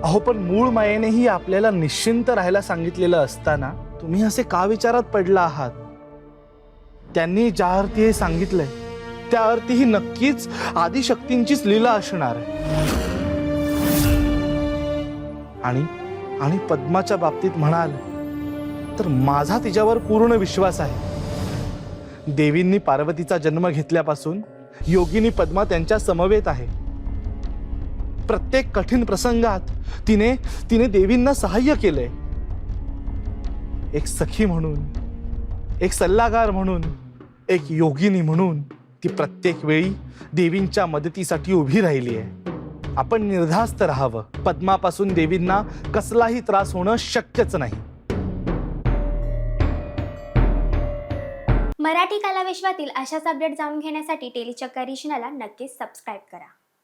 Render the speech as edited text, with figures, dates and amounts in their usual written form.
अहो पण मूळ मायेनेही आपल्याला निश्चिंत राहायला सांगितलेलं असताना तुम्ही असे का विचारात पडला आहात? त्यांनी ज्या अर्थी हे सांगितलंय त्या अर्थी ही नक्कीच आदिशक्तींचीच लीला असणार आहे। आणि पद्माच्या बाबतीत म्हणाल तर माझा तिच्यावर पूर्ण विश्वास आहे। देवींनी पार्वतीचा जन्म घेतल्यापासून योगिनी पद्मा त्यांच्या समवेत आहे। प्रत्येक कठीण प्रसंगात तिने देवींना सहाय्य केलंय। एक सखी म्हणून, एक सल्लागार म्हणून, एक योगिनी म्हणून ती प्रत्येक वेळी देवींच्या मदतीसाठी उभी राहिली आहे। आपण निर्धास्त राहावं। पद्मापासून देवींना कसलाही त्रास होणं शक्यच नाही। मराठी कलाविश्वातील अशाच अपडेट जाणून घेण्यासाठी टेलीचक्कर रिजनला नक्कीच सबस्क्राईब करा।